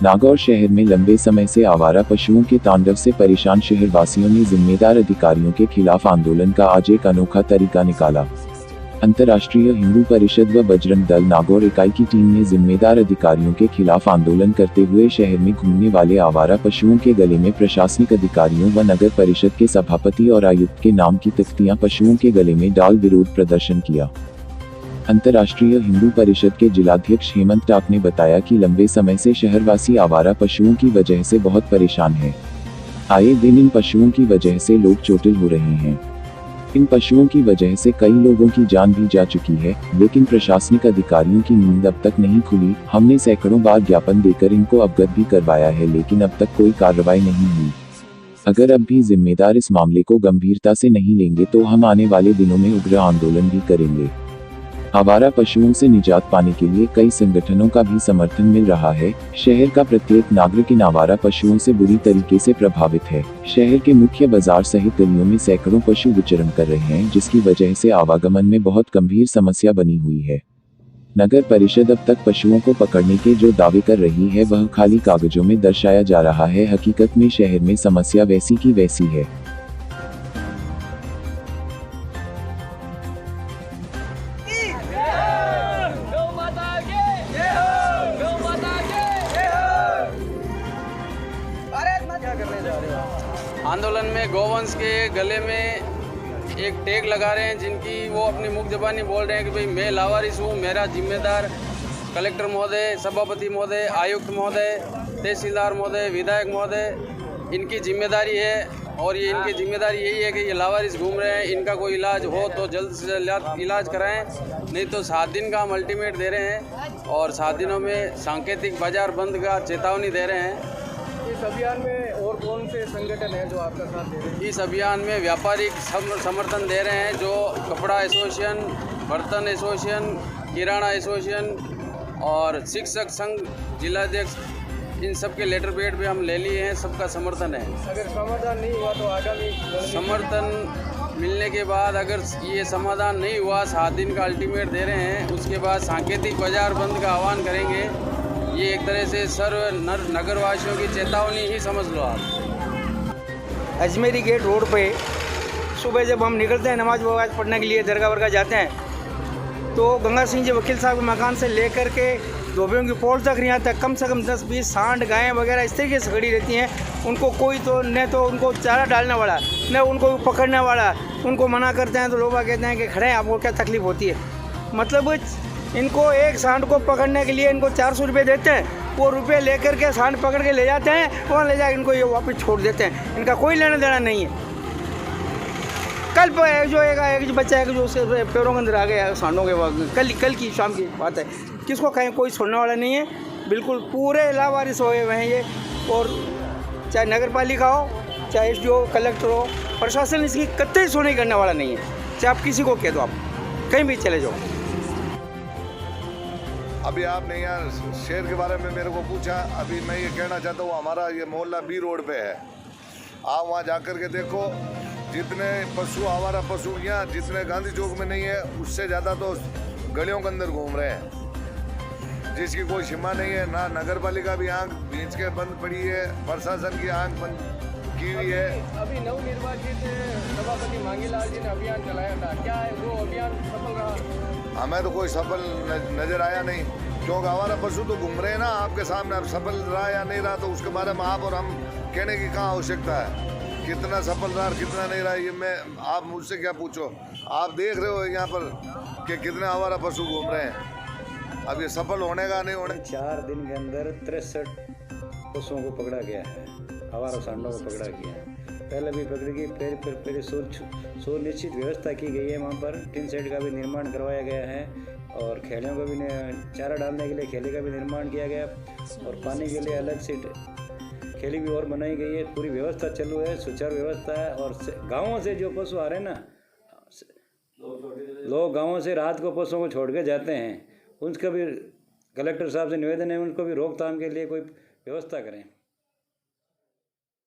नागौर शहर में लंबे समय से आवारा पशुओं के तांडव से परेशान शहरवासियों ने जिम्मेदार अधिकारियों के खिलाफ आंदोलन का आज एक अनोखा तरीका निकाला। अंतर्राष्ट्रीय हिंदू परिषद व बजरंग दल नागौर इकाई की टीम ने जिम्मेदार अधिकारियों के खिलाफ आंदोलन करते हुए शहर में घूमने वाले आवारा पशुओं के गले में प्रशासनिक अधिकारियों व नगर परिषद के सभापति और आयुक्त के नाम की तख्तियां पशुओं के गले में डाल विरोध प्रदर्शन किया। अंतर्राष्ट्रीय हिंदू परिषद के जिलाध्यक्ष हेमंत टाक ने बताया कि लंबे समय से शहरवासी आवारा पशुओं की वजह से बहुत परेशान हैं। आए दिन इन पशुओं की वजह से लोग चोटिल हो रहे हैं। इन पशुओं की वजह से कई लोगों की जान भी जा चुकी है, लेकिन प्रशासनिक अधिकारियों की नींद अब तक नहीं खुली। हमने सैकड़ों बार ज्ञापन देकर इनको अवगत भी करवाया है, लेकिन अब तक कोई कार्रवाई नहीं हुई। अगर अब भी जिम्मेदार इस मामले को गंभीरता से नहीं लेंगे तो हम आने वाले दिनों में उग्र आंदोलन भी करेंगे। आवारा पशुओं से निजात पाने के लिए कई संगठनों का भी समर्थन मिल रहा है। शहर का प्रत्येक नागरिक इन आवारा पशुओं से बुरी तरीके से प्रभावित है। शहर के मुख्य बाजार सहित गलियों में सैकड़ों पशु विचरण कर रहे हैं, जिसकी वजह से आवागमन में बहुत गंभीर समस्या बनी हुई है। नगर परिषद अब तक पशुओं को पकड़ने के जो दावे कर रही है वह खाली कागजों में दर्शाया जा रहा है। हकीकत में शहर में समस्या वैसी की वैसी है। आंदोलन में गौवंश के गले में एक टैग लगा रहे हैं, जिनकी वो अपनी मुख जबानी बोल रहे हैं कि भाई मैं लावारिस हूँ, मेरा जिम्मेदार कलेक्टर महोदय, सभापति महोदय, आयुक्त महोदय, तहसीलदार महोदय, विधायक महोदय इनकी जिम्मेदारी है। और ये इनकी जिम्मेदारी यही है कि ये लावारिस घूम रहे हैं। इनका कोई इलाज हो तो जल्द से जल्द इलाज कराएं, नहीं तो 7 दिन का हम अल्टीमेट दे रहे हैं और 7 दिनों में सांकेतिक बाजार बंद का चेतावनी दे रहे हैं। इस अभियान में और कौन से संगठन हैं जो आपका साथ दे रहे हैं? इस अभियान में व्यापारिक समर्थन दे रहे हैं, जो कपड़ा एसोसिएशन, बर्तन एसोसिएशन, किराना एसोसिएशन और शिक्षक संघ जिलाध्यक्ष, इन सब के लेटर पेड पे हम ले लिए हैं। सबका समर्थन है। अगर समाधान नहीं हुआ तो आगामी समर्थन मिलने के बाद अगर ये समाधान नहीं हुआ, 7 दिन का अल्टीमेट दे रहे हैं, उसके बाद सांकेतिक बाजार बंद का आह्वान करेंगे। ये एक तरह से सर्व नगरवासियों की चेतावनी ही समझ लो आप। अजमेरी गेट रोड पे सुबह जब हम निकलते हैं नमाज वमाज पढ़ने के लिए, दरगाह वर्गा जाते हैं, तो गंगा सिंह जी वकील साहब के मकान से लेकर के धोबियों की पोल तक यहाँ तक कम से कम 10-20 सांड गायें वगैरह इस तरीके से खड़ी रहती हैं। उनको कोई तो न तो उनको चारा डालने वाला, न उनको पकड़ने वाला। उनको मना करते हैं तो लोग कहते हैं कि खड़े हैं, आपको क्या तकलीफ़ होती है। मतलब इनको एक सांड को पकड़ने के लिए इनको 400 रुपये देते हैं। वो रुपये लेकर के सांड पकड़ के ले जाते हैं, वहाँ ले जाकर इनको ये वापस छोड़ देते हैं। इनका कोई लेना देना नहीं है। कल जो एक बच्चा है जो उसके पैरों के अंदर आ गया सांडों के, कल की शाम की बात है। किसको कहीं कोई छोड़ने वाला नहीं है। बिल्कुल पूरे लावारिस हुए हुए हैं ये। और चाहे नगर पालिका हो, चाहे जो कलेक्टर हो, प्रशासन इसकी कतई सुनवाई करने वाला नहीं है। चाहे आप किसी को कह दो, आप कहीं भी चले जाओ। अभी आपने यहाँ शहर के बारे में मेरे को पूछा। अभी मैं ये कहना चाहता हूँ, हमारा ये मोहल्ला बी रोड पे है। आप वहाँ जाकर के देखो, जितने पशु, आवारा पशु यहाँ जितने गांधी चौक में नहीं है, उससे ज़्यादा तो गलियों के अंदर घूम रहे हैं, जिसकी कोई सीमा नहीं है। ना नगर पालिका भी आँख भींच के बंद पड़ी है, प्रशासन की आँख बंद की हुई है। अभी नवनिर्वाचित सभापति मांगीलाल जी ने अभियान चलाया था, क्या है वो अभियान सफल रहा? हमें तो कोई सफल नज़र आया नहीं, क्योंकि आवारा पशु तो घूम रहे हैं ना आपके सामने। अब सफल रहा या नहीं रहा तो उसके बारे में आप और हम कहने की कहाँ आवश्यकता है। कितना सफल रहा कितना नहीं रहा, ये मैं आप मुझसे क्या पूछो। आप देख रहे हो यहाँ पर कि कितने आवारा पशु घूम रहे हैं। अब ये सफल होने का नहीं होने। 4 दिन के अंदर 63 पशुओं को पकड़ा गया है, आवारा सांडों को पकड़ा गया है। पहले भी पकड़ी गई, फिर सुनिश्चित व्यवस्था की गई है। वहाँ पर टिन शेड का भी निर्माण करवाया गया है और खेलियों का भी चारा डालने के लिए खेली का भी निर्माण किया गया और पानी के लिए अलग से खेली भी और बनाई गई है। पूरी व्यवस्था चालू है, सुचारू व्यवस्था है। और गाँवों से जो पशु आ रहे हैं ना, लोग गाँवों से रात को पशुओं को छोड़ के जाते हैं, उनका भी कलेक्टर साहब से निवेदन है, उनको भी रोकथाम के लिए कोई व्यवस्था करें।